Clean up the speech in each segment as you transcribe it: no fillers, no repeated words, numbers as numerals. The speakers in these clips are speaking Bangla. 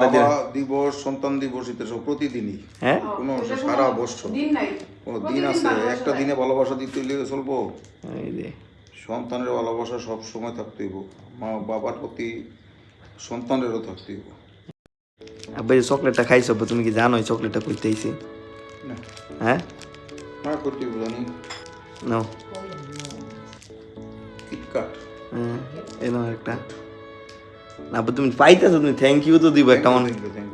বাবা দিবস, সন্তান দিবস, এটা সব প্রতিদিনই। হ্যাঁ কোনো সারা বছর কোনো দিন আছে একটা দিনে ভালোবাসা দিতে হইলে চলবো? এই যে সন্তানের ভালোবাসা সব সময় থাকতে হইব, মা বাবার প্রতি সন্তানেরও থাকতে হইব। আব্বা এই চকলেটটা খাইছো, তুমি কি জানো এই চকলেটটা করতে আইছি? না হ্যাঁ না করতে হইব, জানি। নাও কিটকাট এরকম একটা না আব্বা, তুমি পাইতেছো, তুমি থ্যাংক ইউ তো দিব একটা মন।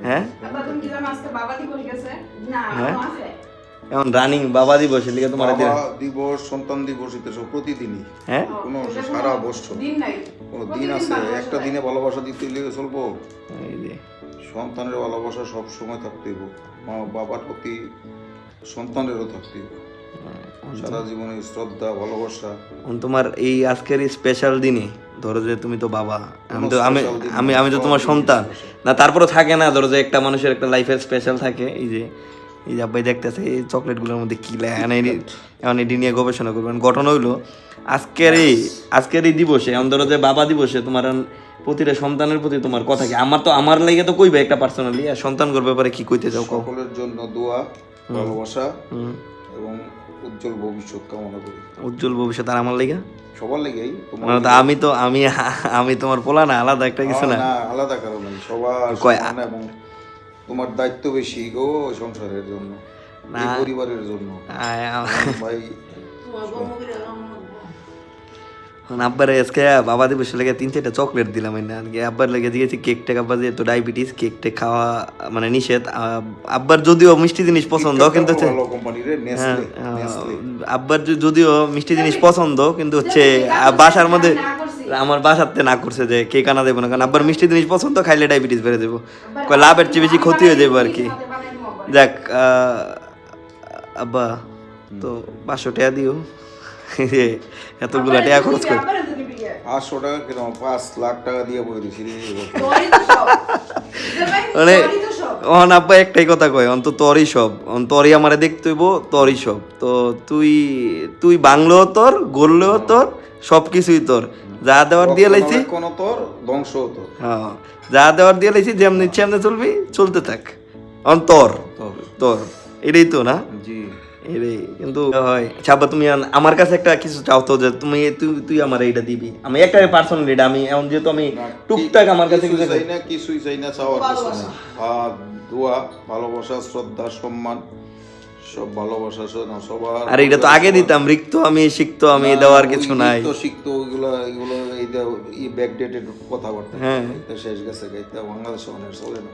হ্যাঁ আব্বা তুমি কি জানো আজকে বাবা দিবস গেছে? না হ্যাঁ? আছে এখন রানিং বাবা দিবস এর লিগে তোমার বাবা দিবস, সন্তান দিবস, এটা সব প্রতিদিনই। হ্যাঁ কোনো সারা বছর দিন নাই কোনো দিন আছে একটা দিনে ভালোবাসা দিতে হইলে চলবো? এই যে সন্তানের ভালোবাসা সব সময় থাকতে হইব, মা বাবার প্রতি সন্তানেরও থাকতে হইব। সারা জীবনে শ্রদ্ধা ভালোবাসা। তোমার এই আজকের এই স্পেশাল দিনে ধরো যে তুমি তো বাবা, আমি তো আমি special দিন আমি না, আমি তো তোমার সব দিনই সন্তান special। না, তারপরে থাকে না ধরো যে একটা মানুষের একটা লাইফের স্পেশাল থাকে। এই যে আব্বাই দেখতেছে এই চকলেটগুলোর মধ্যে কি লেখা, এখন এটি নিয়ে গবেষণা করবেন। ঘটনা হইলো আজকের এই দিবসে, এখন ধরো যে বাবা দিবসে তোমার প্রতিটা সন্তানের প্রতি তোমার কথা কি? আমার লাগে তো কইবে একটা পার্সোনালি, আর সন্তান করবে ব্যাপারে কি কইতে চাও কও? সকলের জন্য দোয়া, ভালোবাসা এবং উজ্জ্বল ভবিষ্যৎ কামনা করি। উজ্জ্বল ভবিষ্যৎ। আর আমার লাগে সবার লেগেই তোমার মানে তো আমি তোমার পোলা না, আলাদা একটা কিছু না। না, আলাদা কারণ নাই, সবার কয়- সমান এবং তোমার দায়িত্ব বেশি গো সংসারের জন্য, এই পরিবারের জন্য। ভাই তোমার বউমুখের আব্বার আজকে বাবা দিবস লেগে 3-4টা চকলেট দিলাম না আর কি। আব্বার লেগে দিয়েছি কেক টেক, আব্বার যেহেতু ডায়াবেটিস, কেক টেক খাওয়া মানে নিষেধ। আব্বার যদিও মিষ্টি জিনিস পছন্দ কিন্তু হচ্ছে ভালো কোম্পানির নেসলে নেসলে আব্বার যদিও মিষ্টি জিনিস পছন্দ কিন্তু হচ্ছে বাসার মধ্যে আমার বাসাতে না করছে যে কেক আনা দেবো না, কারণ আব্বার মিষ্টি জিনিস পছন্দ, খাইলে ডায়াবেটিস বেড়ে যাবো। লাভের চেয়ে বেশি ক্ষতি হয়ে যাবো আর কি। যাক আব্বা তো 500 টাকা দিও, এতগুলা টাকা খরচ করে 500 টাকা কেন 5 লাখ টাকা দিয়ে বই দিছি রে। মানে অন আব্বা একটাই কথা কয়, অন্ত তোরই সব, তোরই আমারে দেখতে হইব, তোরই সব। তো তুই বাংলো তোর, গড়লেও তোর, সব কিছুই তোর। যা দেওয়ার দিয়ে লাইছি কোন তোর ধ্বংস হতো। হ্যাঁ, যা দেওয়ার দিয়ে লাইছি, যেমনি ইচ্ছে এমনি চলবি, চলতে থাক। অন তোর এটাই তো না? জি এটাই কিন্তু হয়। আচ্ছা আব্বা, তুমি আমার কাছে একটা কিছু চাও তো, যে তুই আমার এইটা দিবি। আমি একটা পার্সোনাল এটা আমি এখন যেহেতু আমি টুকটাক আমার কাছে কিছু কিছুই চাই না, চাওয়ার কিছু নেই। আর দোয়া, ভালোবাসা, শ্রদ্ধা, সম্মান, সব ভালোবাসা সবার। আর এটা তো আগে দিতাম, রিক্ত আমি শিখতো আমি, দেওয়ার কিছু নাই। তো শিখতো এগুলো এই ব্যাকডেটেড কথাবার্তা। হ্যাঁ শেষ গেছে, বাংলাদেশে অনেক চলে না।